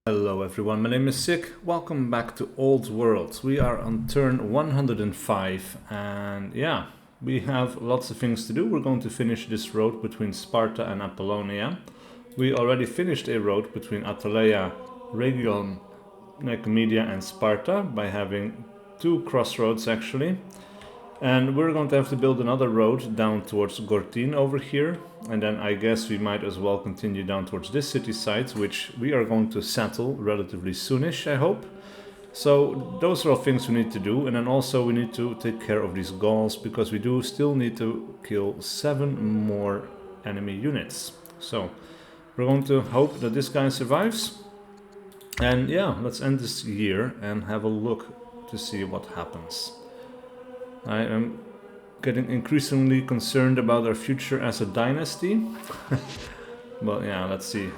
Hello everyone, my name is SiC. Welcome back to Old Worlds. We are on turn 105 and yeah, we have lots of things to do. We're going to finish this road between Sparta and Apollonia. We already finished a road between Atalaya, Rhegion, Nicomedia and Sparta by having two crossroads actually. And we're going to have to build another road down towards Gortyn over here. And then I guess we might as well continue down towards this city site, which we are going to settle relatively soonish, I hope. So those are all things we need to do. And then also we need to take care of these Gauls, because we do still need to kill 7 more enemy units. So we're going to hope that this guy survives. And yeah, let's end this year and have a look to see what happens. I am getting increasingly concerned about our future as a dynasty. But yeah, let's see.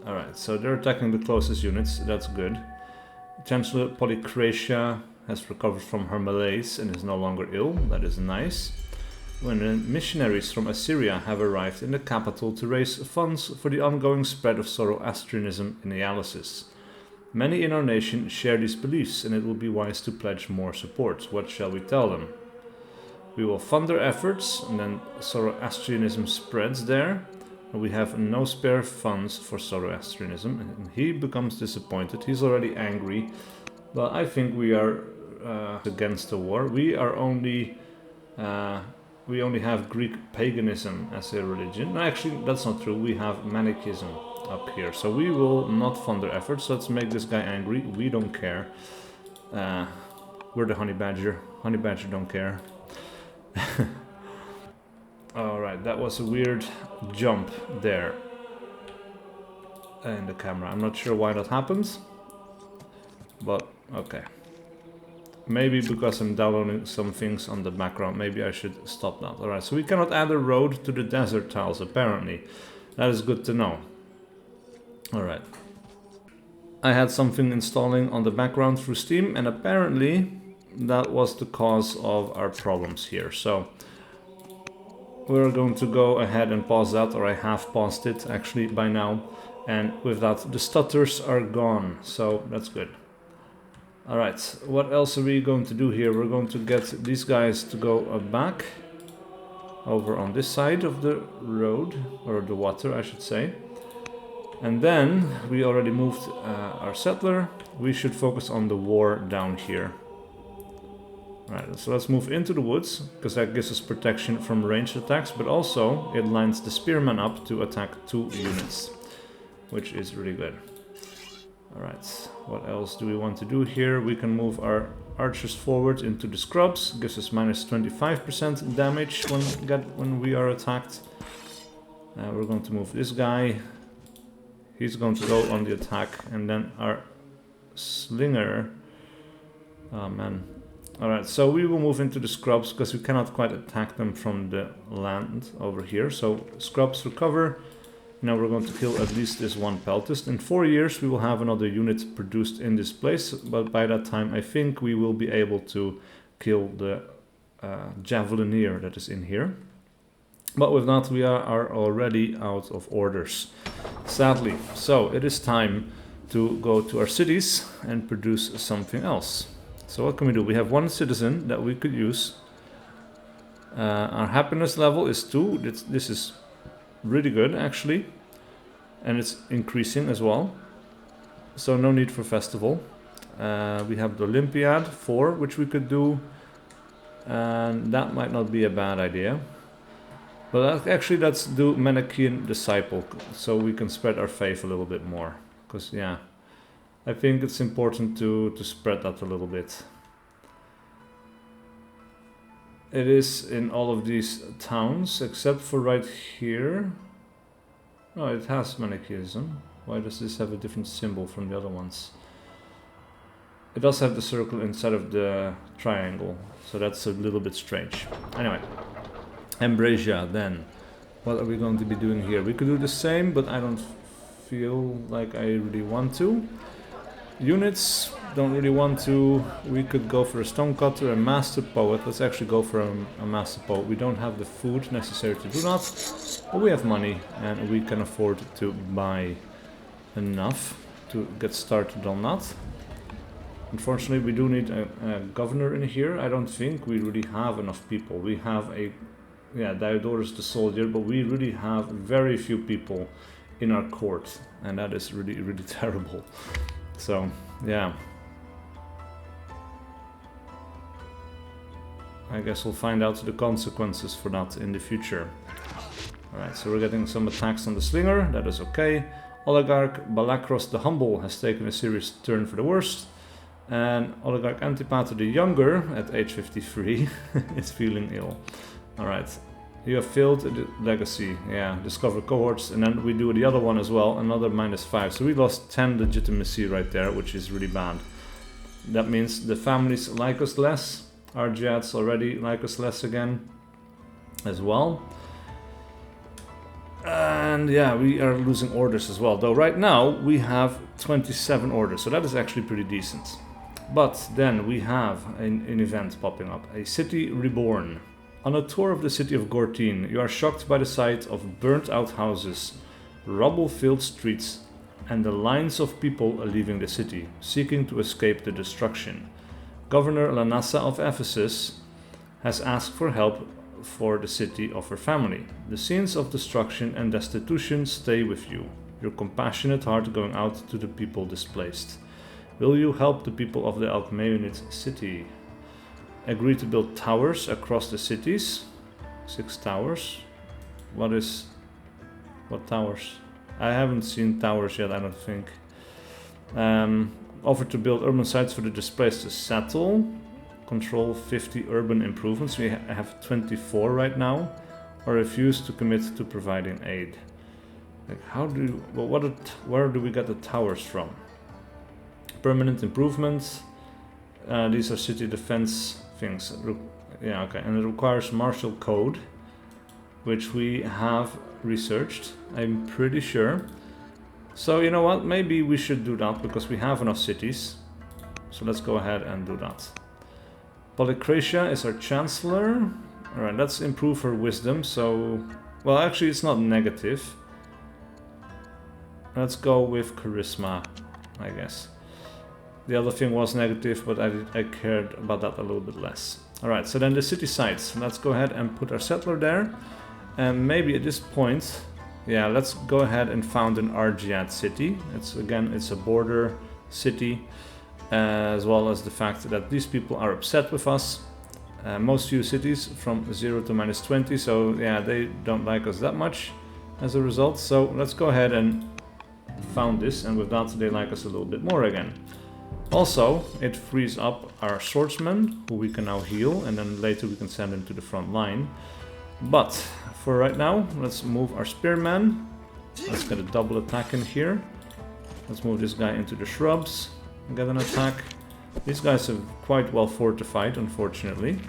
Alright, so they're attacking the closest units, that's good. Chancellor Polycratia has recovered from her malaise and is no longer ill, that is nice. When the missionaries from Assyria have arrived in the capital to raise funds for the ongoing spread of Zoroastrianism in Ialysus. Many in our nation share these beliefs, and it will be wise to pledge more support. What shall we tell them? We will fund their efforts, and then Zoroastrianism spreads there. And we have no spare funds for Zoroastrianism, and he becomes disappointed. He's already angry. But I think we are against the war. We only have Greek paganism as a religion. No, actually, that's not true. We have Manichaeism up here, so we will not fund their efforts. Let's make this guy angry. We don't care. We're the honey badger. Honey badger don't care. Alright, that was a weird jump there in the camera. I'm not sure why that happened, but okay. Maybe because I'm downloading some things on the background, maybe I should stop that. Alright, so we cannot add a road to the desert tiles apparently. That is good to know. Alright. I had something installing on the background through Steam, and apparently that was the cause of our problems here. So we're going to go ahead and pause that, or I have paused it actually by now. And with that, the stutters are gone, so that's good. Alright, what else are we going to do here? We're going to get these guys to go back over on this side of the road, or the water I should say. And then we already moved our settler. We should focus on the war down here. Alright, so let's move into the woods, because that gives us protection from ranged attacks, but also it lines the spearmen up to attack 2 units, which is really good. Alright, what else do we want to do here? We can move our archers forward into the scrubs, gives us minus 25% damage when we are attacked. We're going to move this guy. He's going to go on the attack, and then our slinger. Oh man. Alright, so we will move into the scrubs because we cannot quite attack them from the land over here. So scrubs recover. Now we're going to kill at least this one peltist. In 4 years we will have another unit produced in this place, but by that time I think we will be able to kill the javelineer that is in here. But with that we are already out of orders, sadly. So it is time to go to our cities and produce something else. So what can we do? We have 1 citizen that we could use. Our happiness level is 2. This is really good actually. And it's increasing as well. So no need for festival. We have the Olympiad 4, which we could do. And that might not be a bad idea. But actually let's do Manichaean Disciple, so we can spread our faith a little bit more. Because yeah, I think it's important to spread that a little bit. It is in all of these towns, except for right here. Oh, it has Manichaeism. Why does this have a different symbol from the other ones? It does have the circle instead of the triangle, so that's a little bit strange. Anyway. Ambrasia, then. What are we going to be doing here? We could do the same, but I don't feel like I really want to. Units, don't really want to. We could go for a stonecutter, a master poet. Let's actually go for a master poet. We don't have the food necessary to do that, but we have money and we can afford to buy enough to get started on that. Unfortunately, we do need a governor in here. I don't think we really have enough people. We have a, yeah, Diodorus the soldier, but we really have very few people in our court, and that is really, really terrible. So, yeah. I guess we'll find out the consequences for that in the future. Alright, so we're getting some attacks on the Slinger, that is okay. Oligarch Balakros the Humble has taken a serious turn for the worst. And Oligarch Antipater the Younger, at age 53, is feeling ill. Alright, you have failed the legacy. Yeah, discover cohorts, and then we do the other one as well, another -5. So we lost 10 legitimacy right there, which is really bad. That means the families like us less. Our Jets already like us less again as well. And yeah, we are losing orders as well. Though right now we have 27 orders, so that is actually pretty decent. But then we have an event popping up, a city reborn. On a tour of the city of Gortyn, you are shocked by the sight of burnt out houses, rubble-filled streets, and the lines of people leaving the city, seeking to escape the destruction. Governor Lanassa of Ephesus has asked for help for the city of her family. The scenes of destruction and destitution stay with you, your compassionate heart going out to the people displaced. Will you help the people of the Alcmaeonid city? Agree to build towers across the cities. 6 towers. What towers? I haven't seen towers yet, I don't think. Offer to build urban sites for the displaced to settle. Control 50 urban improvements. We have 24 right now. Or refuse to commit to providing aid. Like, how do you, well, where do we get the towers from? Permanent improvements. These are city defense things. Yeah, okay. And it requires martial code, which we have researched, I'm pretty sure. So you know what, maybe we should do that because we have enough cities. So let's go ahead and do that. Polycratia is our chancellor. Alright, let's improve her wisdom. So, well, actually it's not negative. Let's go with charisma, I guess. The other thing was negative, but I cared about that a little bit less. Alright, so then the city sites. Let's go ahead and put our settler there. And maybe at this point, yeah, let's go ahead and found an Argead city. It's a border city, as well as the fact that these people are upset with us. Most few cities from 0 to -20, so yeah, they don't like us that much as a result. So let's go ahead and found this, and with that they like us a little bit more again. Also, it frees up our swordsmen, who we can now heal, and then later we can send them to the front line. But for right now, let's move our spearman. Let's get a double attack in here. Let's move this guy into the shrubs and get an attack. These guys are quite well fortified, unfortunately.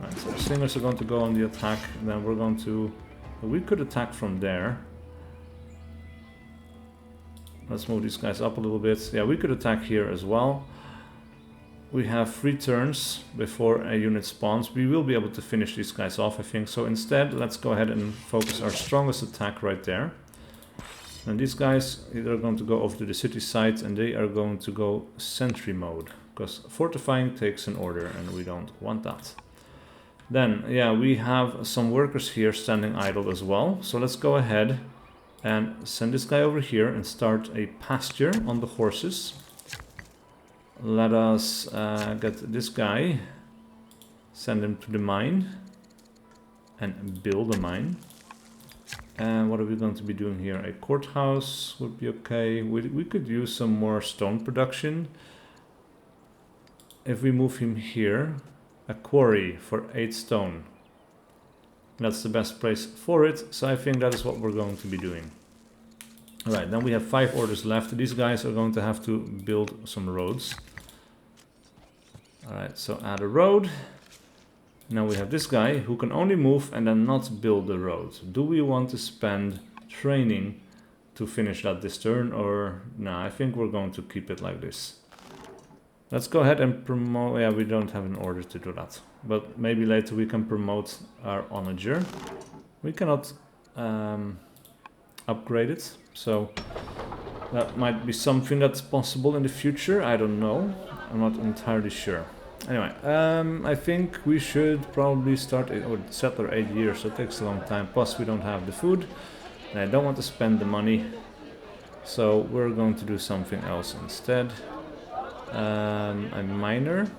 Right, so our slingers are going to go on the attack, and then we're going to... We could attack from there. Let's move these guys up a little bit. Yeah, we could attack here as well. We have 3 turns before a unit spawns. We will be able to finish these guys off, I think. So instead, let's go ahead and focus our strongest attack right there. And these guys, they're going to go over to the city site, and they are going to go sentry mode. Because fortifying takes an order, and we don't want that. Then, yeah, we have some workers here standing idle as well. So let's go ahead and send this guy over here and start a pasture on the horses. Let us get this guy, send him to the mine, and build a mine. And what are we going to be doing here? A courthouse would be okay. We could use some more stone production. If we move him here, a quarry for 8 stone. That's the best place for it, so I think that is what we're going to be doing. Alright, then we have 5 orders left. These guys are going to have to build some roads. Alright, so add a road. Now we have this guy who can only move and then not build the road. Do we want to spend training to finish that this turn, or no, I think we're going to keep it like this. Let's go ahead and promote. Yeah, we don't have an order to do that, but maybe later we can promote our onager. We cannot upgrade it, so That might be something that's possible in the future, I don't know. I'm not entirely sure. Anyway, I think we should probably start or settle 8 years, so it takes a long time. Plus we don't have the food, and I don't want to spend the money. So we're going to do something else instead. A miner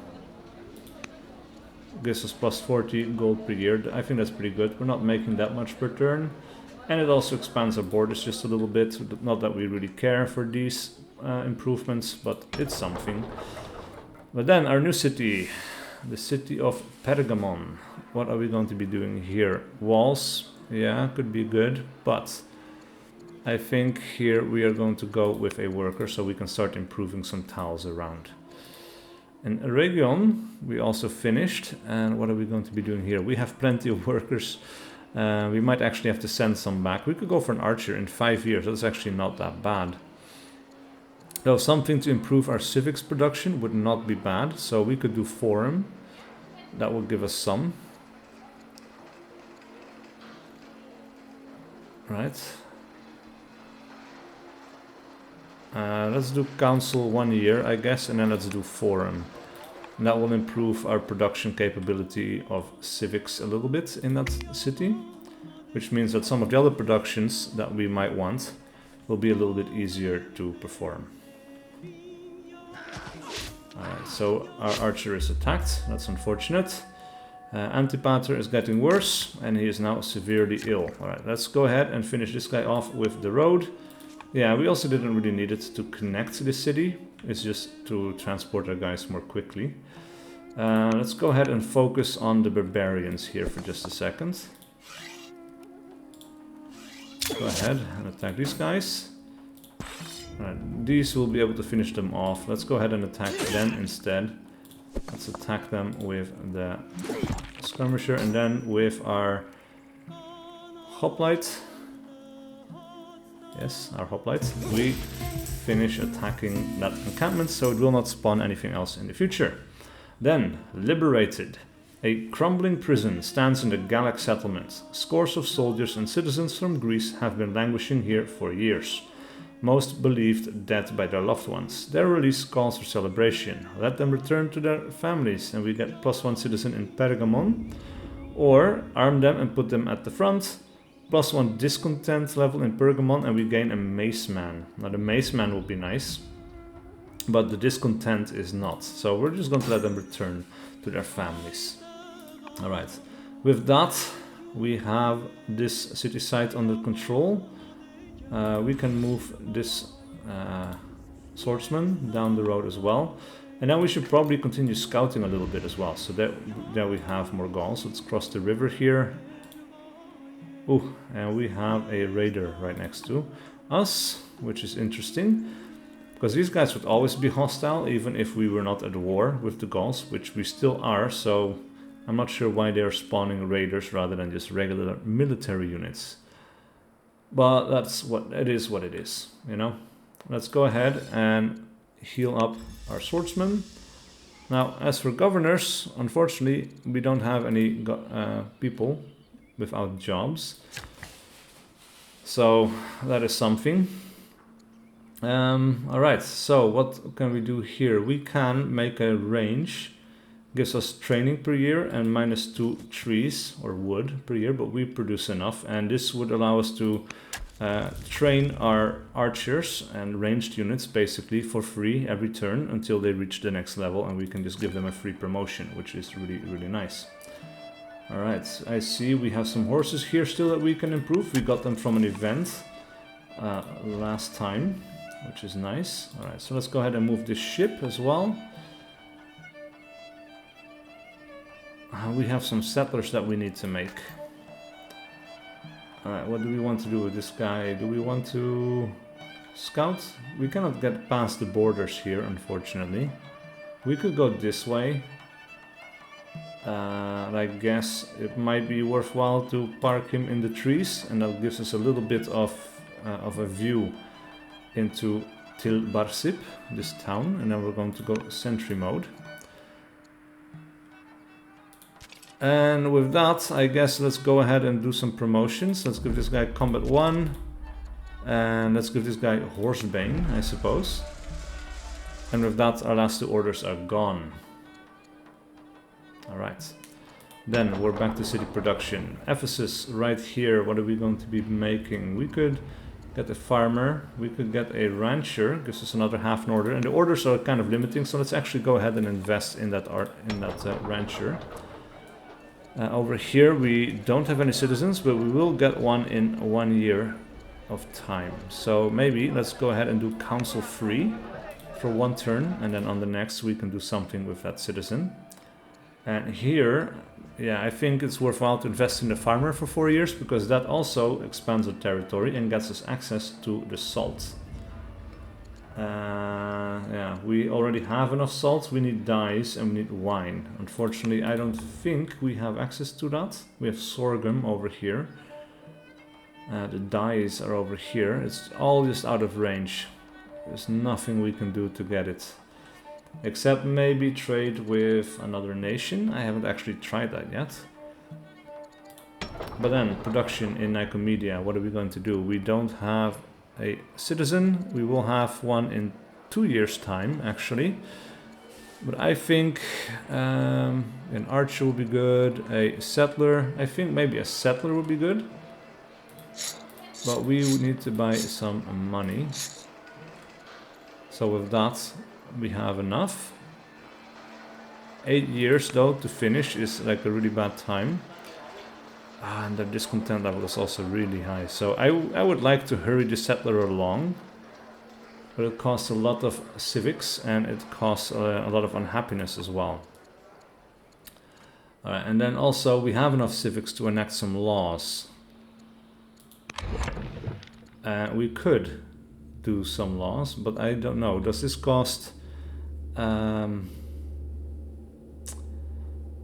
gives us plus 40 gold per year. I think that's pretty good. We're not making that much per turn. And it also expands our borders just a little bit. Not that we really care for these improvements, but it's something. But then our new city, the city of Pergamon. What are we going to be doing here? Walls, yeah, could be good, but I think here we are going to go with a worker so we can start improving some tiles around. In Region, we also finished, and what are we going to be doing here? We have plenty of workers. We might actually have to send some back. We could go for an archer in 5 years. That's actually not that bad. Though something to improve our civics production would not be bad. So we could do forum. That will give us some. Right. Let's do council 1 year, I guess, and then let's do forum. And that will improve our production capability of civics a little bit in that city, which means that some of the other productions that we might want will be a little bit easier to perform. Alright, so our archer is attacked, that's unfortunate. Antipater is getting worse, and he is now severely ill. Alright, let's go ahead and finish this guy off with the road. Yeah, we also didn't really need it to connect to the city. It's just to transport our guys more quickly. Let's go ahead and focus on the barbarians here for just a second. Go ahead and attack these guys. Alright, these will be able to finish them off. Let's go ahead and attack them instead. Let's attack them with the skirmisher and then with our hoplite. Yes, our hoplite. We finish attacking that encampment so it will not spawn anything else in the future. Then, liberated. A crumbling prison stands in the Gallic settlement. Scores of soldiers and citizens from Greece have been languishing here for years. Most believed dead by their loved ones. Their release calls for celebration. Let them return to their families and we get +1 citizen in Pergamon. Or arm them and put them at the front. +1 discontent level in Pergamon and we gain a mace man. Now the mace man will be nice, but the discontent is not. So we're just going to let them return to their families. Alright, with that we have this city site under control. We can move this swordsman down the road as well. And then we should probably continue scouting a little bit as well. So there we have more Gauls. Let's cross the river here. Ooh, and we have a raider right next to us, which is interesting. Because these guys would always be hostile, even if we were not at war with the Gauls, which we still are. So I'm not sure why they're spawning raiders rather than just regular military units. But that's what it is, you know. Let's go ahead and heal up our swordsman. Now, as for governors, unfortunately, we don't have any people without jobs. So that is something. Alright, so what can we do here? We can make a range. Gives us training per year and -2 trees or wood per year, but we produce enough. And this would allow us to train our archers and ranged units basically for free every turn until they reach the next level, and we can just give them a free promotion, which is really, really nice. Alright, I see we have some horses here still that we can improve. We got them from an event last time, which is nice. Alright, so let's go ahead and move this ship as well. We have some settlers that we need to make. Alright, what do we want to do with this guy? Do we want to scout? We cannot get past the borders here, unfortunately. We could go this way. I guess it might be worthwhile to park him in the trees, and that gives us a little bit of a view into Til Barsip, this town, and then we're going to go sentry mode. And with that, I guess let's go ahead and do some promotions. Let's give this guy combat 1. And let's give this guy Horsebane, I suppose. And with that, our last 2 orders are gone. Alright. Then we're back to city production. Ephesus, right here, what are we going to be making? We could get a farmer, we could get a rancher, gives us another half an order. And the orders are kind of limiting, so let's actually go ahead and invest in that rancher. Over here we don't have any citizens, but we will get one in 1 year of time. So maybe let's go ahead and do council free for 1 turn, and then on the next we can do something with that citizen. And here, yeah, I think it's worthwhile to invest in the farmer for 4 years, because that also expands the territory and gets us access to the salt. Yeah, we already have enough salt, we need dyes and we need wine. Unfortunately, I don't think we have access to that. We have sorghum over here. The dyes are over here. It's all just out of range. There's nothing we can do to get it. Except maybe trade with another nation. I haven't actually tried that yet. But then, production in Nicomedia, what are we going to do? We don't have a citizen. We will have one in 2 years' time, actually. But I think an archer will be good. A settler. I think maybe a settler would be good. But we would need to buy some money. So with that, we have enough. 8 years though to finish is like a really bad time. And the discontent level is also really high. So I would like to hurry the settler along. But it costs a lot of civics and it costs a lot of unhappiness as well. Alright, and then also we have enough civics to enact some laws. We could do some laws, but I don't know. Does this cost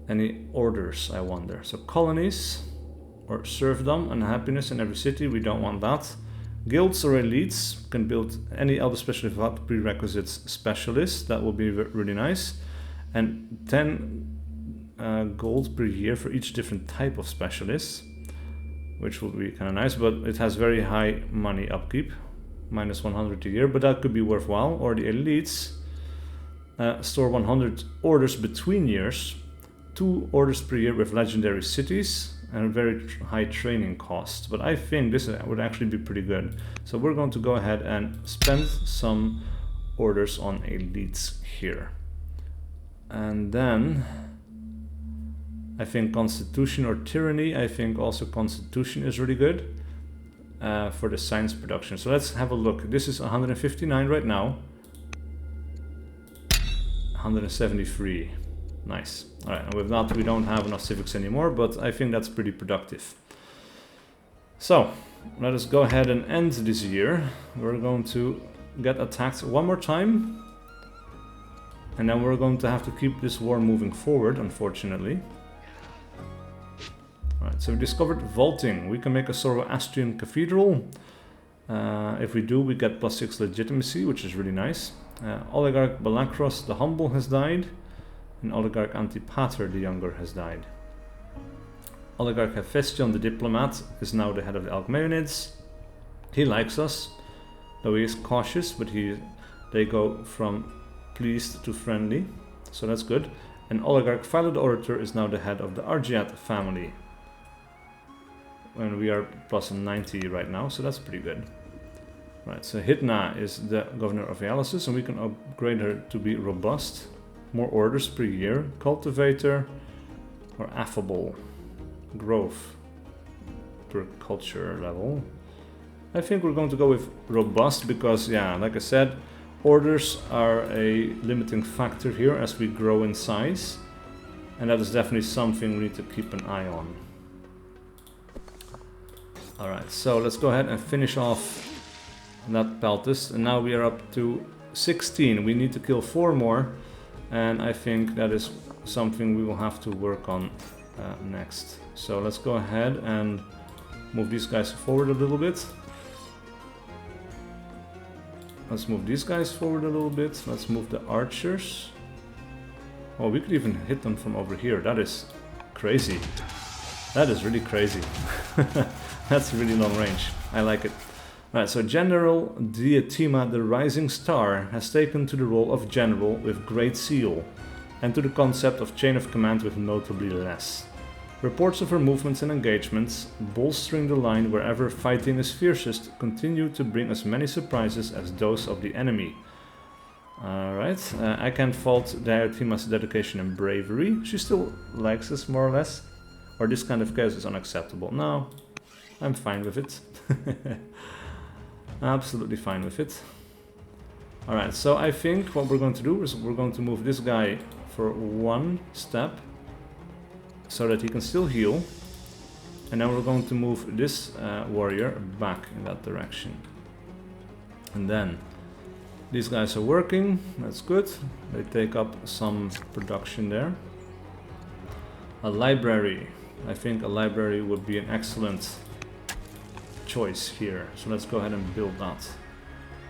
any orders, I wonder? So colonies or serfdom and happiness in every city, we don't want that. Guilds or elites can build any elder specialist without prerequisites specialists. That will be really nice. And 10 gold per year for each different type of specialist, which will be kind of nice, but it has very high money upkeep, minus 100 a year, but that could be worthwhile. Or the elites store 100 orders between years, 2 orders per year with legendary cities, and a very high training cost. But I think this would actually be pretty good. So we're going to go ahead and spend some orders on elites here. And then I think Constitution or Tyranny. I think also Constitution is really good for the science production. So let's have a look. This is 159 right now. 173. Nice. Alright, and with that we don't have enough civics anymore, but I think that's pretty productive. So, let us go ahead and end this year. We're going to get attacked one more time. And then we're going to have to keep this war moving forward, unfortunately. Alright, so we discovered vaulting. We can make a Zoroastrian cathedral. If we do, we get +6 legitimacy, which is really nice. Oligarch Balakros the Humble has died. And Oligarch Antipater the Younger has died. Oligarch Hephaestion the Diplomat is now the head of the Alcmaeonids. He likes us, though he is cautious, but they go from pleased to friendly, so that's good. And Oligarch Philo the Orator is now the head of the Argead family. And we are +90 right now, so that's pretty good. Right, so Hydna is the governor of Ialysus, and we can upgrade her to be robust. More orders per year. Cultivator or affable. Growth per culture level. I think we're going to go with robust because, yeah, like I said, orders are a limiting factor here as we grow in size. And that is definitely something we need to keep an eye on. Alright, so let's go ahead and finish off that Peltis. And now we are up to 16. We need to kill 4 more. And I think that is something we will have to work on next. So let's go ahead and move these guys forward a little bit. Let's move these guys forward a little bit. Let's move the archers. Oh, we could even hit them from over here. That is crazy. That is really crazy. That's really long range. I like it. Right, so General Dietima the Rising Star has taken to the role of General with great zeal, and to the concept of chain of command with notably less. Reports of her movements and engagements, bolstering the line wherever fighting is fiercest, continue to bring as many surprises as those of the enemy. Alright, I can't fault Dietima's dedication and bravery. She still likes us, more or less. Or this kind of chaos is unacceptable. No, I'm fine with it. Absolutely fine with it. Alright, so I think what we're going to do is we're going to move this guy for one step so that he can still heal. And then we're going to move this warrior back in that direction. And then these guys are working, that's good. They take up some production there. A library. I think a library would be an excellent choice here. So let's go ahead and build that.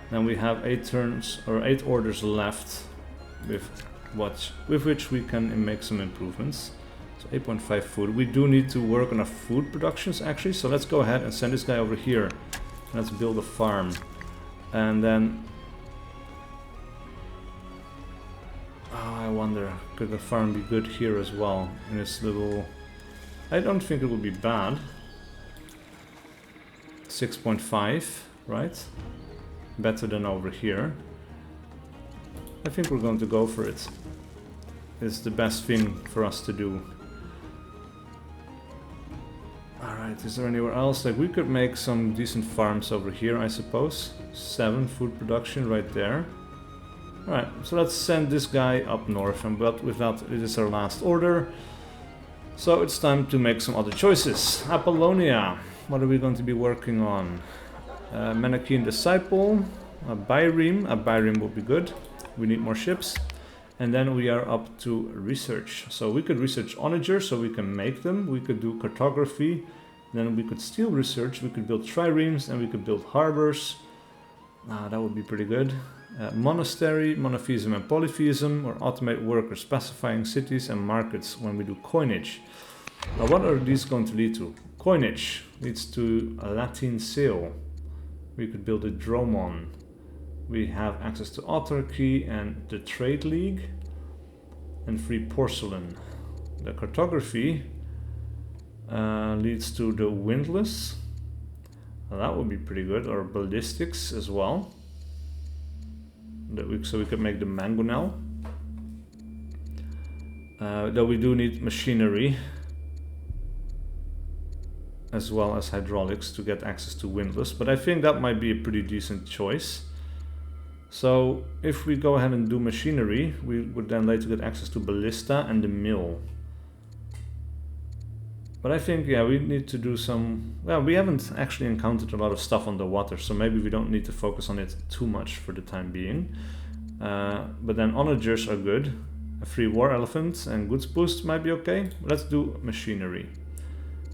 Then we have 8 turns or 8 orders left with which we can make some improvements. So 8.5 food. We do need to work on our food productions actually. So let's go ahead and send this guy over here. Let's build a farm. And then I wonder, could the farm be good here as well? In this little... I don't think it would be bad. 6.5, right? Better than over here. I think we're going to go for it. It's the best thing for us to do. Alright, is there anywhere else? Like, we could make some decent farms over here, I suppose. 7 food production right there. Alright, so let's send this guy up north, but with that, it is our last order. So it's time to make some other choices. Apollonia, what are we going to be working on? Manichaean Disciple, a Byreme would be good. We need more ships. And then we are up to research. So we could research onagers, so we can make them. We could do cartography. Then we could still research. We could build triremes, and we could build harbors. That would be pretty good. Monastery, monotheism and polytheism, or automate workers specifying cities and markets when we do coinage. Now what are these going to lead to? Coinage leads to a Latin sale. We could build a dromon. We have access to autarky and the trade league and free porcelain. The cartography leads to the windlass. Well, that would be pretty good, or ballistics as well. So we could make the mangonel. Though we do need machinery as well as hydraulics to get access to windlass, but I think that might be a pretty decent choice. So if we go ahead and do machinery, we would then later get access to ballista and the mill. But I think, yeah, we need to do some... Well, we haven't actually encountered a lot of stuff on the water, so maybe we don't need to focus on it too much for the time being. But then onagers are good. A free war elephant and goods boost might be okay. Let's do machinery,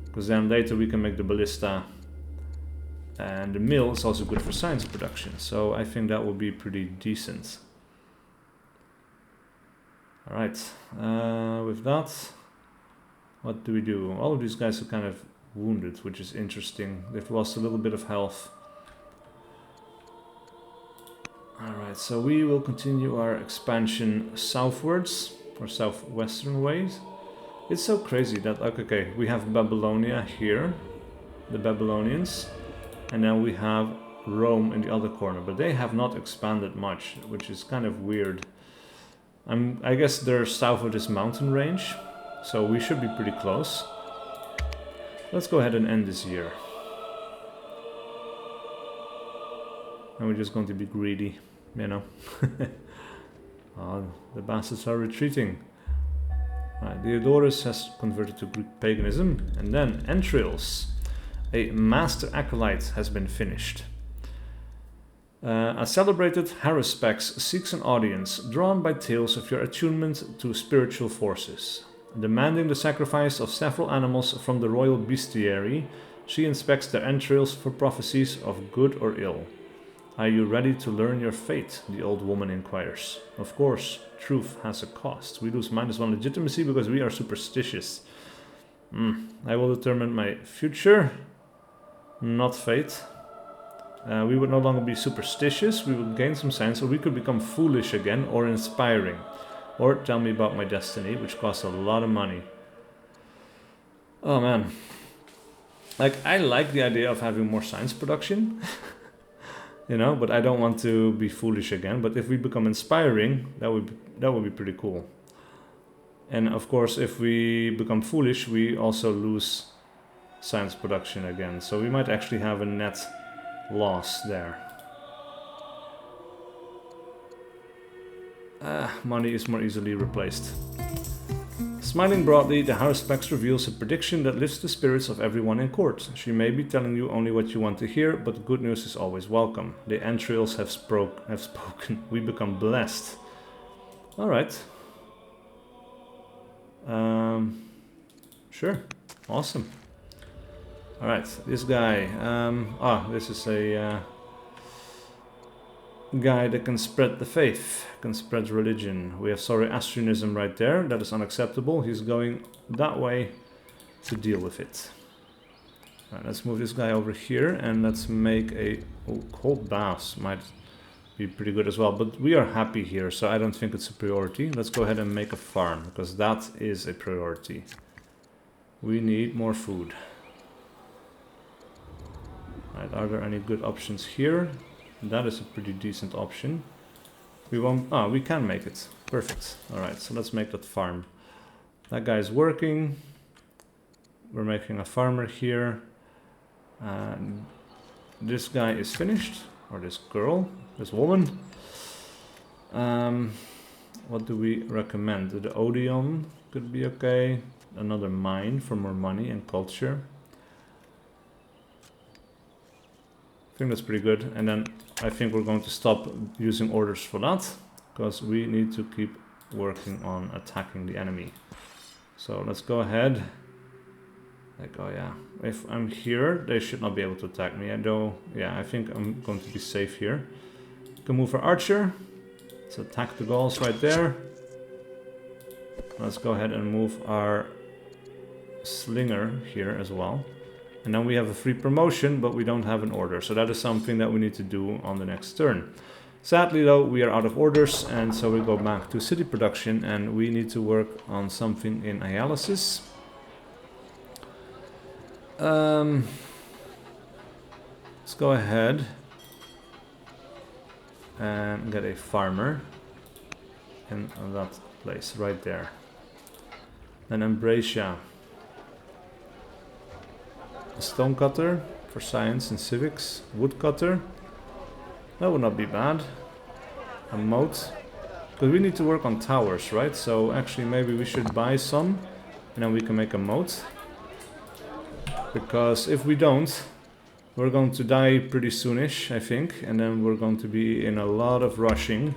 because then later we can make the ballista. And the mill is also good for science production, so I think that will be pretty decent. Alright, with that, what do we do? All of these guys are kind of wounded, which is interesting. They've lost a little bit of health. Alright, so we will continue our expansion southwards, or southwestern ways. It's so crazy that, okay, we have Babylonia here, the Babylonians. And then we have Rome in the other corner, but they have not expanded much, which is kind of weird. I guess they're south of this mountain range, so we should be pretty close. Let's go ahead and end this year. And we're just going to be greedy, you know. Oh, the bastards are retreating. Right, Diodorus has converted to Greek paganism, and then entrails. A master acolyte has been finished. A celebrated haruspex seeks an audience, drawn by tales of your attunement to spiritual forces. Demanding the sacrifice of several animals from the royal bestiary, she inspects their entrails for prophecies of good or ill. Are you ready to learn your fate? The old woman inquires. Of course, truth has a cost. We lose -1 legitimacy because we are superstitious. I will determine my future. Not fate. We would no longer be superstitious, we would gain some science, or we could become foolish again, or inspiring. Or tell me about my destiny, which costs a lot of money. Oh man. Like, I like the idea of having more science production. You know, but I don't want to be foolish again. But if we become inspiring, that would be pretty cool. And of course, if we become foolish, we also lose science production again. So we might actually have a net loss there. Money is more easily replaced. Smiling broadly, the Haruspex reveals a prediction that lifts the spirits of everyone in court. She may be telling you only what you want to hear, but good news is always welcome. The entrails have spoken. We become blessed. Alright. Sure. Awesome. Alright, this guy. This is a guy that can spread the faith, can spread religion. We have Zoroastrianism right there. That is unacceptable. He's going that way to deal with it. Alright, let's move this guy over here and let's make a... Oh, cold baths might be pretty good as well. But we are happy here, so I don't think it's a priority. Let's go ahead and make a farm, because that is a priority. We need more food. Alright, are there any good options here? That is a pretty decent option. We won't... Ah, we can make it. Perfect. Alright, so let's make that farm. That guy is working. We're making a farmer here. And this guy is finished. Or this girl. This woman. What do we recommend? The Odeon could be okay. Another mine for more money and culture. I think that's pretty good. And then I think we're going to stop using orders for that, because we need to keep working on attacking the enemy. So let's go ahead. Like, oh yeah, if I'm here, they should not be able to attack me. I think I'm going to be safe here. We can move our archer. Let's attack the Gauls right there. Let's go ahead and move our slinger here as well. And then we have a free promotion, but we don't have an order. So that is something that we need to do on the next turn. Sadly though, we are out of orders, and so we go back to city production, and we need to work on something in dialysis. Let's go ahead and get a farmer in that place right there. Then Ambracia. A stonecutter for science and civics. Woodcutter. That would not be bad. A moat. Because we need to work on towers, right? So actually maybe we should buy some, and then we can make a moat. Because if we don't, we're going to die pretty soonish, I think. And then we're going to be in a lot of rushing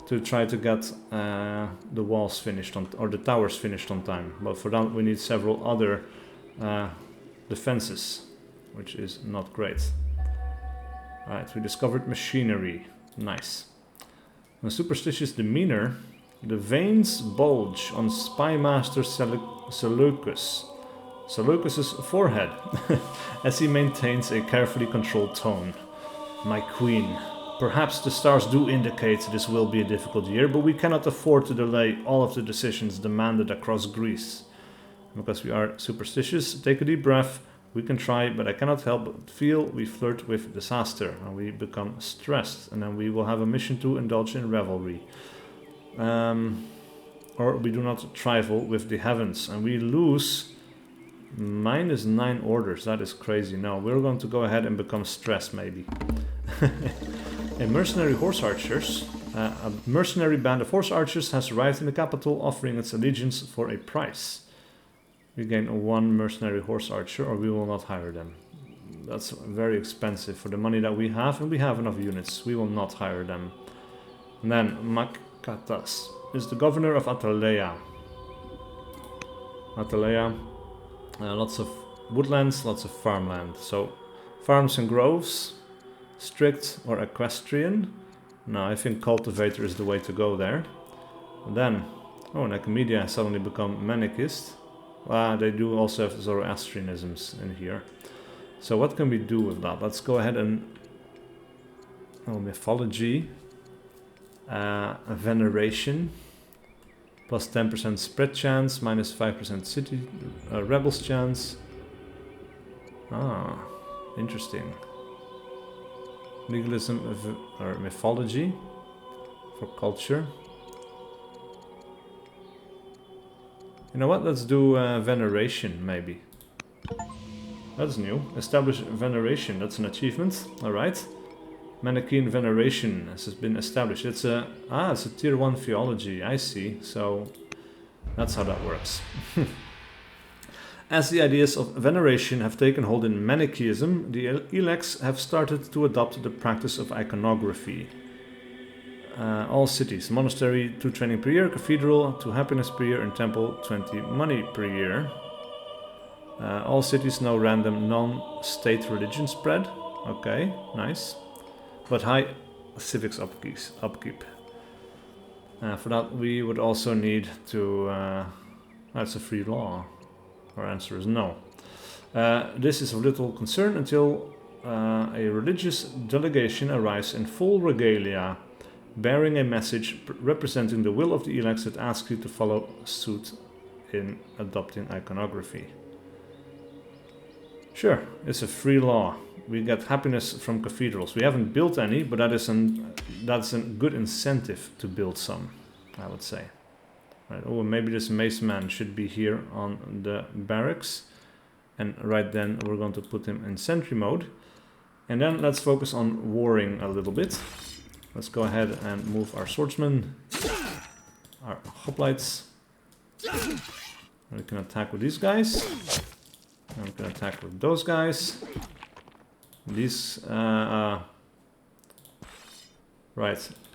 to try to get the walls finished on, or the towers finished on time. But for that we need several other defenses, which is not great. Alright, we discovered machinery. Nice. A superstitious demeanor. The veins bulge on Spymaster Seleucus's forehead as he maintains a carefully controlled tone. My queen, perhaps the stars do indicate this will be a difficult year, but we cannot afford to delay all of the decisions demanded across Greece. Because we are superstitious, take a deep breath. We can try, but I cannot help but feel we flirt with disaster and we become stressed, and then we will have a mission to indulge in revelry. Or we do not trifle with the heavens, and we lose -9 orders. That is crazy. No, we're going to go ahead and become stressed maybe. A mercenary band of horse archers has arrived in the capital, offering its allegiance for a price. We gain 1 mercenary horse archer, or we will not hire them. That's very expensive for the money that we have, and we have enough units. We will not hire them. And then Makatas is the governor of Atalea. Lots of woodlands, lots of farmland. So farms and groves, strict or equestrian. No, I think cultivator is the way to go there. And then, Nicomedia has suddenly become Manichist. They do also have Zoroastrianisms in here. So what can we do with that? Let's go ahead and Oh, mythology. Veneration. Plus 10% spread chance, minus 5% city rebels chance. Ah, interesting. Legalism or mythology for culture. You know what? Let's do veneration, maybe. That's new. Establish veneration. That's an achievement. All right. Manichaean veneration has been established. It's a tier 1 theology. I see. So that's how that works. As the ideas of veneration have taken hold in Manichaeism, the elects have started to adopt the practice of iconography. All cities, monastery 2 training per year, cathedral 2 happiness per year, and temple 20 money per year. All cities no random non-state religion spread. Okay, nice. But high civics upkeep. For that we would also need to... that's a free law. Our answer is no. This is of little concern until a religious delegation arrives in full regalia, bearing a message representing the will of the elects that asks you to follow suit in adopting iconography. Sure, it's a free law. We get happiness from cathedrals. We haven't built any, but that's a good incentive to build some, I would say. Right. Oh, maybe this mace man should be here on the barracks. And right then we're going to put him in sentry mode. And then let's focus on warring a little bit. Let's go ahead and move our swordsmen, our hoplites. And we can attack with these guys. And we can attack with those guys. These, right,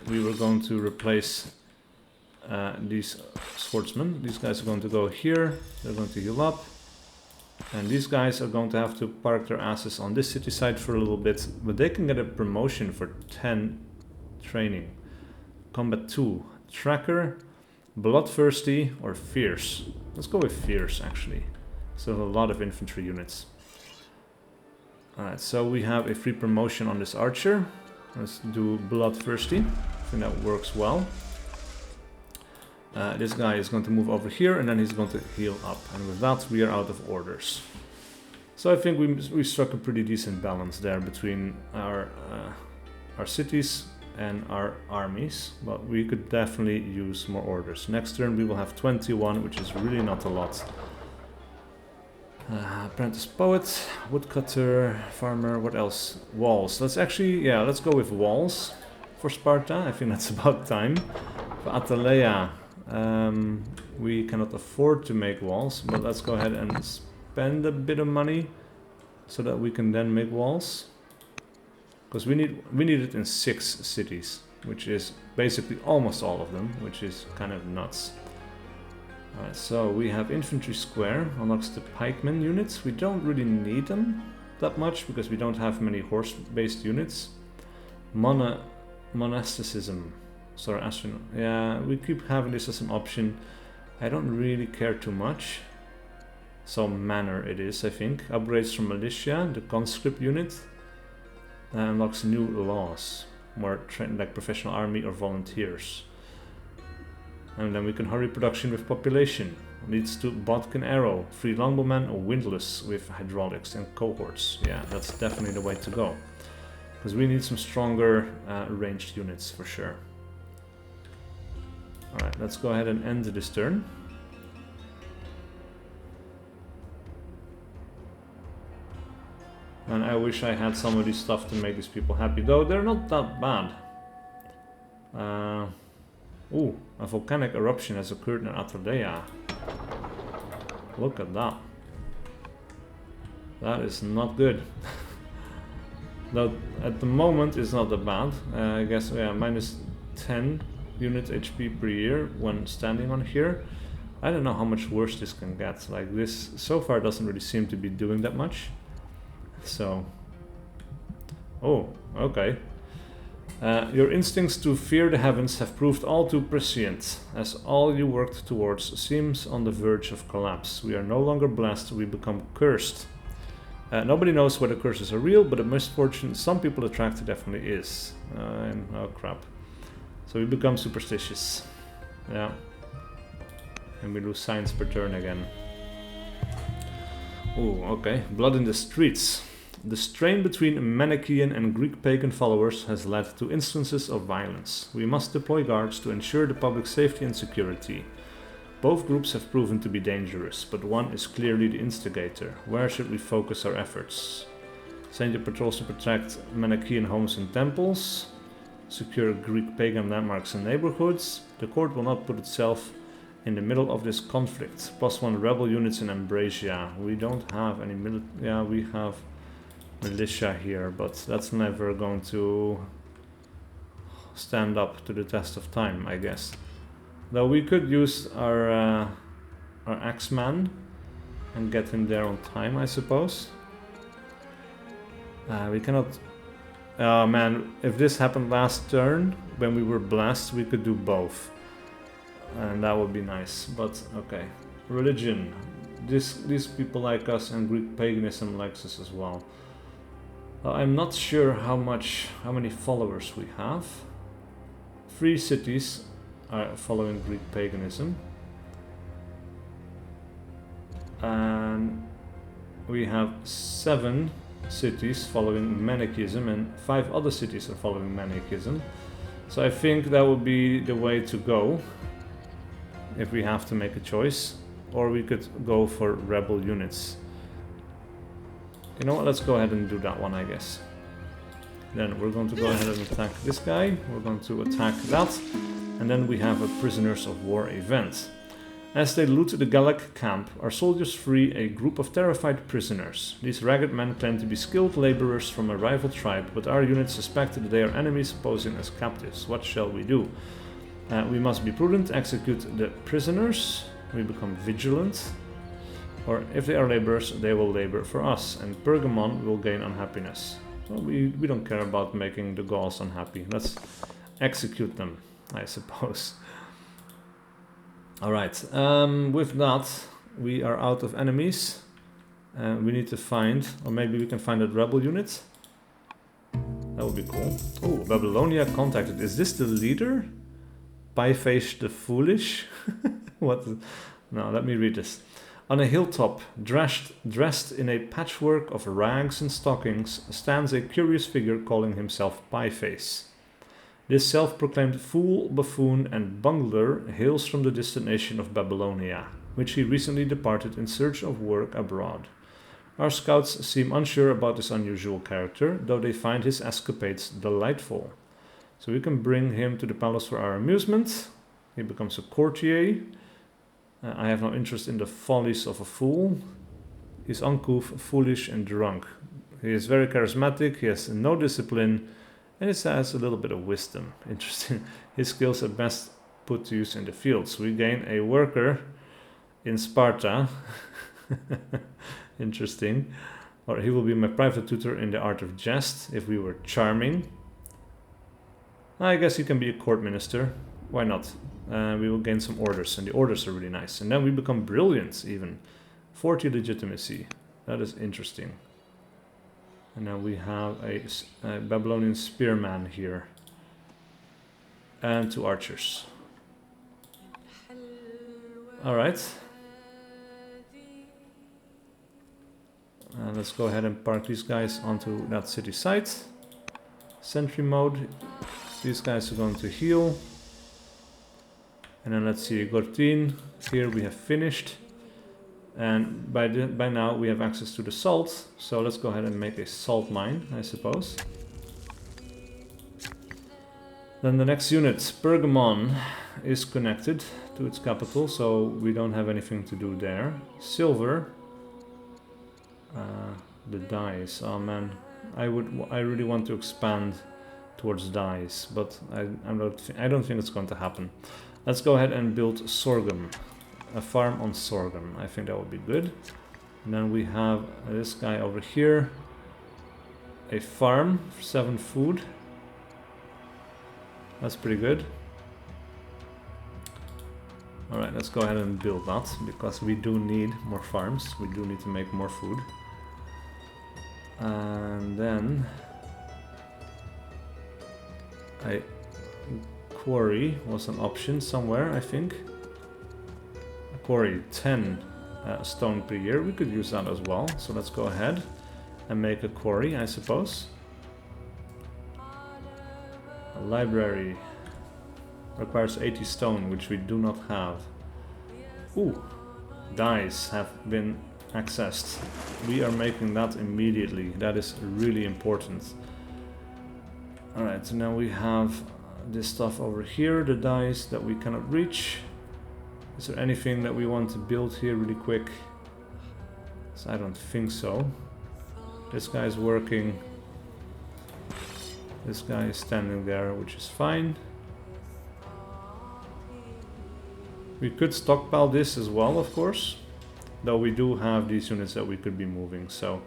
we were going to replace these swordsmen. These guys are going to go here, they're going to heal up. And these guys are going to have to park their asses on this city side for a little bit, but they can get a promotion for 10 training. Combat 2, Tracker, Bloodthirsty, or Fierce. Let's go with Fierce, actually. So a lot of infantry units. Alright, so we have a free promotion on this archer. Let's do Bloodthirsty. I think that works well. This guy is going to move over here and then he's going to heal up. And with that we are out of orders. So I think we struck a pretty decent balance there between our cities and our armies. But we could definitely use more orders. Next turn we will have 21, which is really not a lot. Apprentice poet, woodcutter, farmer, what else? Walls. Let's go with walls for Sparta. I think that's about time. For Atalaya, we cannot afford to make walls, but let's go ahead and spend a bit of money so that we can then make walls. Because we need it in 6 cities, which is basically almost all of them, which is kind of nuts. Alright, so we have infantry square, unlocks the pikemen units. We don't really need them that much because we don't have many horse-based units. Monasticism. Sorry, astronaut. Yeah, we keep having this as an option. I don't really care too much. So manor it is, I think. Upgrades from militia, the conscript unit. Unlocks new laws. More like professional army or volunteers. And then we can hurry production with population. Leads to Bodkin Arrow, free longbowman or windlass with hydraulics and cohorts. Yeah, that's definitely the way to go. Because we need some stronger ranged units for sure. Alright, let's go ahead and end this turn. And I wish I had some of this stuff to make these people happy, though they're not that bad. Ooh, a volcanic eruption has occurred in Atalaya. Look at that. That is not good. Though at the moment it's not that bad. I guess, yeah, minus 10 unit HP per year when standing on here. I don't know how much worse this can get. Like this so far doesn't really seem to be doing that much. So, oh, okay. Your instincts to fear the heavens have proved all too prescient, as all you worked towards seems on the verge of collapse. We are no longer blessed, we become cursed. Nobody knows whether curses are real, but a misfortune some people attract definitely is. Oh crap. So we become superstitious. Yeah. And we lose science per turn again. Oh, okay. Blood in the streets. The strain between Manichaean and Greek pagan followers has led to instances of violence. We must deploy guards to ensure the public safety and security. Both groups have proven to be dangerous, but one is clearly the instigator. Where should we focus our efforts? Send your patrols to protect Manichaean homes and temples. Secure Greek pagan landmarks and neighborhoods. The court will not put itself in the middle of this conflict. +1 rebel units in Ambracia. We don't have any yeah, we have militia here, but that's never going to stand up to the test of time, I guess. Though we could use our Axeman and get him there on time, I suppose. We cannot... Oh man, if this happened last turn, when we were blessed, we could do both. And that would be nice, but okay. Religion. These people like us, and Greek paganism likes us as well. I'm not sure how many followers we have. 3 cities are following Greek paganism. And we have 7 cities following Manichaeism, and 5 other cities are following Manichaeism. So I think that would be the way to go if we have to make a choice, or we could go for rebel units. You know what, let's go ahead and do that one, I guess. Then we're going to go ahead and attack this guy, we're going to attack that, and then we have a prisoners of war event. As they loot the Gallic camp, our soldiers free a group of terrified prisoners. These ragged men claim to be skilled laborers from a rival tribe, but our units suspect that they are enemies posing as captives. What shall we do? We must be prudent, execute the prisoners, we become vigilant, or if they are laborers, they will labor for us, and Pergamon will gain unhappiness. So we don't care about making the Gauls unhappy. Let's execute them, I suppose. Alright, with that, we are out of enemies. We need to find, or maybe we can find a rebel unit. That would be cool. Oh, Babylonia contacted. Is this the leader? Pieface the Foolish? What? No, let me read this. On a hilltop, dressed in a patchwork of rags and stockings, stands a curious figure calling himself Pieface. This self-proclaimed fool, buffoon, and bungler hails from the distant nation of Babylonia, which he recently departed in search of work abroad. Our scouts seem unsure about this unusual character, though they find his escapades delightful. So we can bring him to the palace for our amusement. He becomes a courtier. I have no interest in the follies of a fool. He's uncouth, foolish, and drunk. He is very charismatic, he has no discipline, and he has a little bit of wisdom. Interesting. His skills are best put to use in the fields. We gain a worker in Sparta. Interesting. Or he will be my private tutor in the art of jest, if we were charming. I guess he can be a court minister. Why not? We will gain some orders, and the orders are really nice. And then we become brilliant, even. 40 legitimacy. That is interesting. And now we have a Babylonian spearman here. And 2 archers. Alright. Let's go ahead and park these guys onto that city site. Sentry mode. These guys are going to heal. And then let's see, Gortin. Here we have finished. And by now we have access to the salt. So let's go ahead and make a salt mine, I suppose. Then the next unit, Pergamon, is connected to its capital, so we don't have anything to do there. Silver. The dyes. Oh man, I really want to expand towards dyes, but I don't think it's going to happen. Let's go ahead and build sorghum, a farm on sorghum. I think that would be good. And then we have this guy over here, a farm for 7 food. That's pretty good. Alright, let's go ahead and build that, because we do need more farms. We do need to make more food. And then a quarry was an option somewhere, I think. A quarry, 10 stone per year. We could use that as well. So let's go ahead and make a quarry, I suppose. A library requires 80 stone, which we do not have. Ooh, dyes have been accessed. We are making that immediately. That is really important. Alright, so now we have this stuff over here, the dyes that we cannot reach. Is there anything that we want to build here really quick? So I don't think so. This guy is working. This guy is standing there, which is fine. We could stockpile this as well, of course. Though we do have these units that we could be moving, so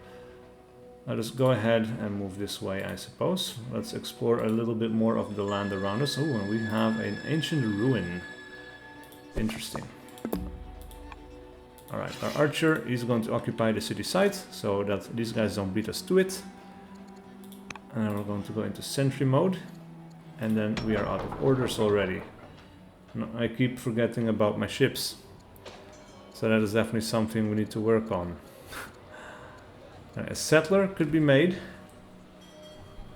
let us go ahead and move this way, I suppose. Let's explore a little bit more of the land around us. Oh, and we have an ancient ruin. Interesting. Alright, our archer is going to occupy the city site, so that these guys don't beat us to it. And then we're going to go into sentry mode. And then we are out of orders already. No, I keep forgetting about my ships. So that is definitely something we need to work on. A settler could be made.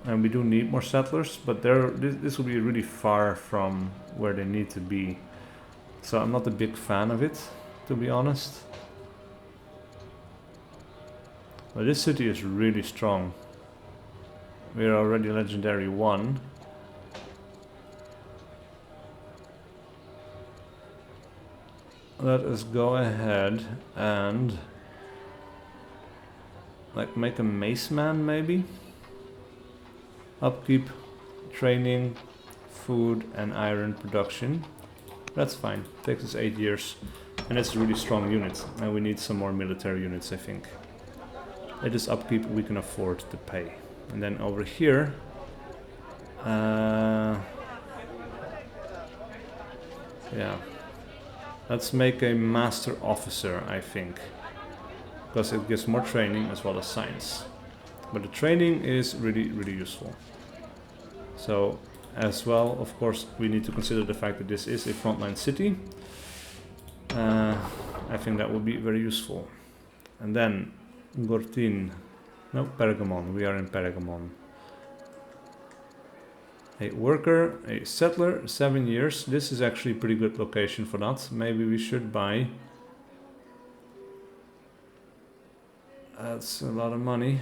And we do need more settlers, but this will be really far from where they need to be. So I'm not a big fan of it, to be honest. But this city is really strong. We are already legendary 1. Let us go ahead and like make a mace man maybe. Upkeep, training, food and iron production. That's fine. Takes us 8 years. And it's a really strong unit. And we need some more military units, I think. It is upkeep we can afford to pay. And then over here yeah. Let's make a master officer, I think. Because it gives more training as well as science. But the training is really, really useful. So, as well, of course, we need to consider the fact that this is a frontline city. I think that will be very useful. And then, Gortin. No, Pergamon. We are in Pergamon. A worker, a settler, 7 years. This is actually a pretty good location for that. Maybe we should buy. That's a lot of money.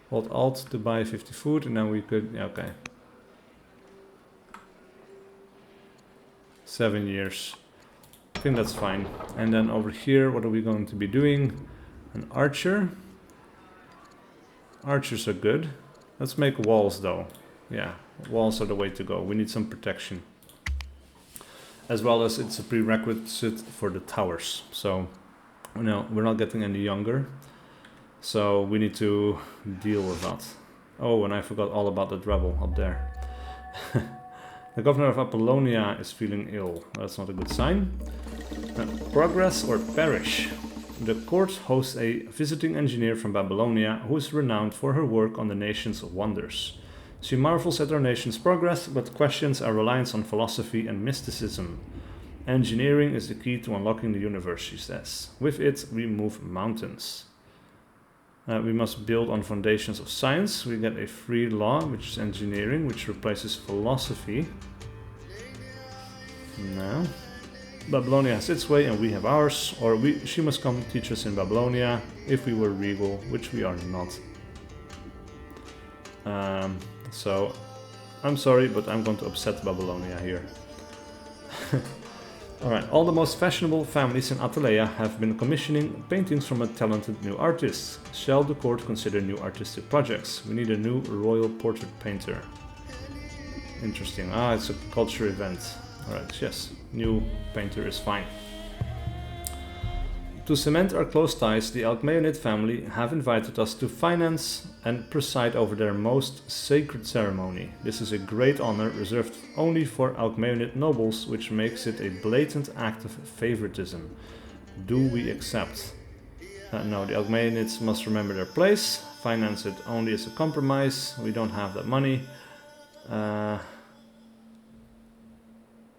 Hold Alt to buy 50 food and then we could, yeah, okay. 7 years. I think that's fine. And then over here, what are we going to be doing? An archer. Archers are good. Let's make walls though. Yeah, walls are the way to go. We need some protection. As well as it's a prerequisite for the towers. So, you know, we're not getting any younger. So we need to deal with that. Oh, and I forgot all about that rebel up there. The governor of Apollonia is feeling ill. That's not a good sign. Progress or perish. The court hosts a visiting engineer from Babylonia who is renowned for her work on the nation's wonders. She marvels at our nation's progress, but questions our reliance on philosophy and mysticism. Engineering is the key to unlocking the universe, she says. With it, we move mountains. We must build on foundations of science. We get a free law, which is engineering, which replaces philosophy. No. Babylonia has its way and we have ours, or she must come teach us in Babylonia if we were regal, which we are not. So, I'm sorry, but I'm going to upset Babylonia here. Alright, all the most fashionable families in Atalaya have been commissioning paintings from a talented new artist. Shall the court consider new artistic projects? We need a new royal portrait painter. Interesting. Ah, it's a culture event. Alright, yes, new painter is fine. To cement our close ties, the Alcmaeonid family have invited us to finance and preside over their most sacred ceremony. This is a great honor reserved only for Alcmaeonid nobles, which makes it a blatant act of favoritism. Do we accept? No, the Algmanids must remember their place. Finance it only as a compromise. We don't have that money.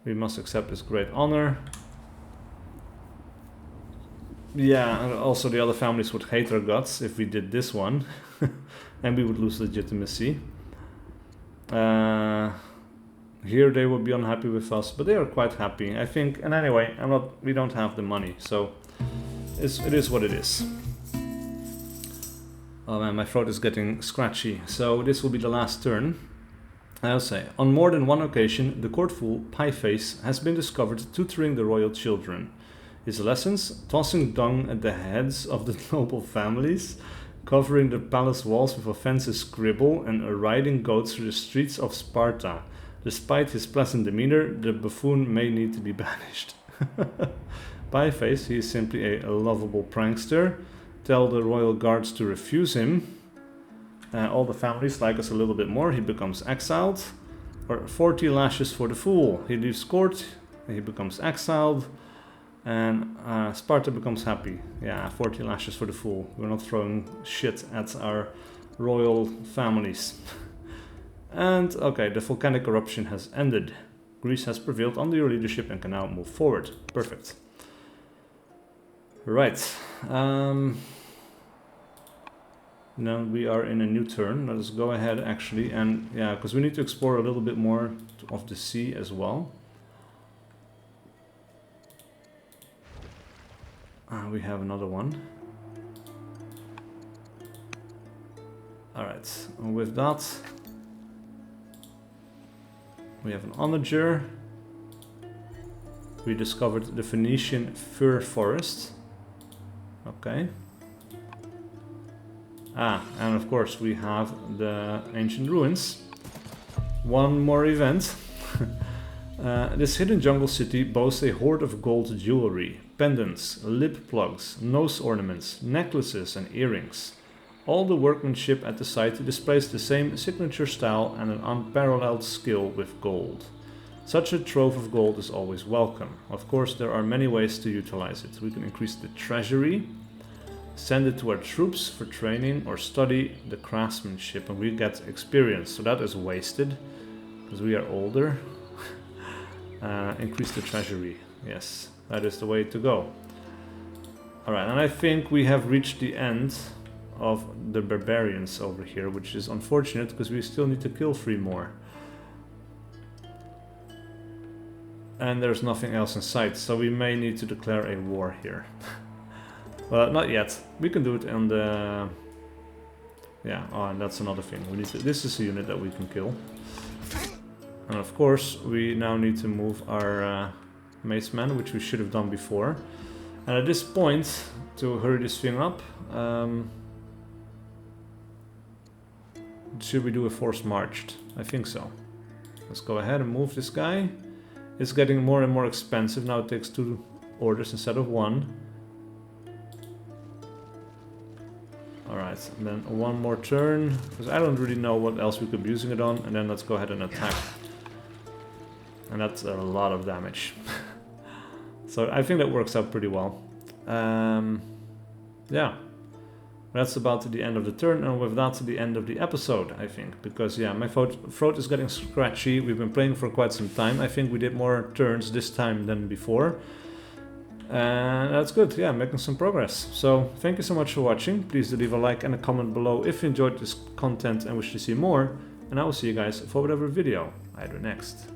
We must accept this great honor. Yeah, and also the other families would hate our guts if we did this one. And we would lose legitimacy. Here they would be unhappy with us, but they are quite happy, I think. And anyway, we don't have the money, so it is what it is. Oh man, my throat is getting scratchy. So this will be the last turn. I'll say, on more than one occasion, the court fool, Pieface, has been discovered tutoring the royal children. His lessons, tossing dung at the heads of the noble families, covering the palace walls with offensive scribble, and riding goats through the streets of Sparta. Despite his pleasant demeanor, the buffoon may need to be banished. Pieface, he is simply a lovable prankster. Tell the royal guards to refuse him. All the families like us a little bit more. He becomes exiled. Or 40 lashes for the fool. He leaves court. He becomes exiled. And Sparta becomes happy. Yeah, 40 lashes for the fool. We're not throwing shit at our royal families. And okay, the volcanic eruption has ended. Greece has prevailed under your leadership and can now move forward. Perfect. Right. Now we are in a new turn. Let us go ahead actually, and yeah, because we need to explore a little bit more of the sea as well. We have another one. Alright, with that we have an onager. We discovered the Phoenician fir forest. Okay. And of course we have the ancient ruins. One more event. This hidden jungle city boasts a hoard of gold jewelry, pendants, lip plugs, nose ornaments, necklaces and earrings. All the workmanship at the site displays the same signature style and an unparalleled skill with gold. Such a trove of gold is always welcome. Of course, there are many ways to utilize it. We can increase the treasury, send it to our troops for training, or study the craftsmanship, and we get experience. So that is wasted because we are older. Increase the treasury. Yes, that is the way to go. Alright, and I think we have reached the end of the barbarians over here, which is unfortunate because we still need to kill 3 more. And there's nothing else in sight, so we may need to declare a war here. Well, not yet. We can do it on the... Yeah, oh, and that's another thing. We need to... This is a unit that we can kill. And of course, we now need to move our mace man, which we should have done before. And at this point, to hurry this thing up, should we do a forced march? I think so. Let's go ahead and move this guy. It's getting more and more expensive. Now it takes 2 orders instead of 1. Alright, and then 1 more turn, because I don't really know what else we could be using it on, and then let's go ahead and attack. And that's a lot of damage. So I think that works out pretty well. Yeah, that's about the end of the turn, and with that the end of the episode, I think. Because yeah, my throat is getting scratchy. We've been playing for quite some time. I think we did more turns this time than before. And that's good, yeah, making some progress. So thank you so much for watching. Please do leave a like and a comment below if you enjoyed this content and wish to see more. And I will see you guys for whatever video I do next.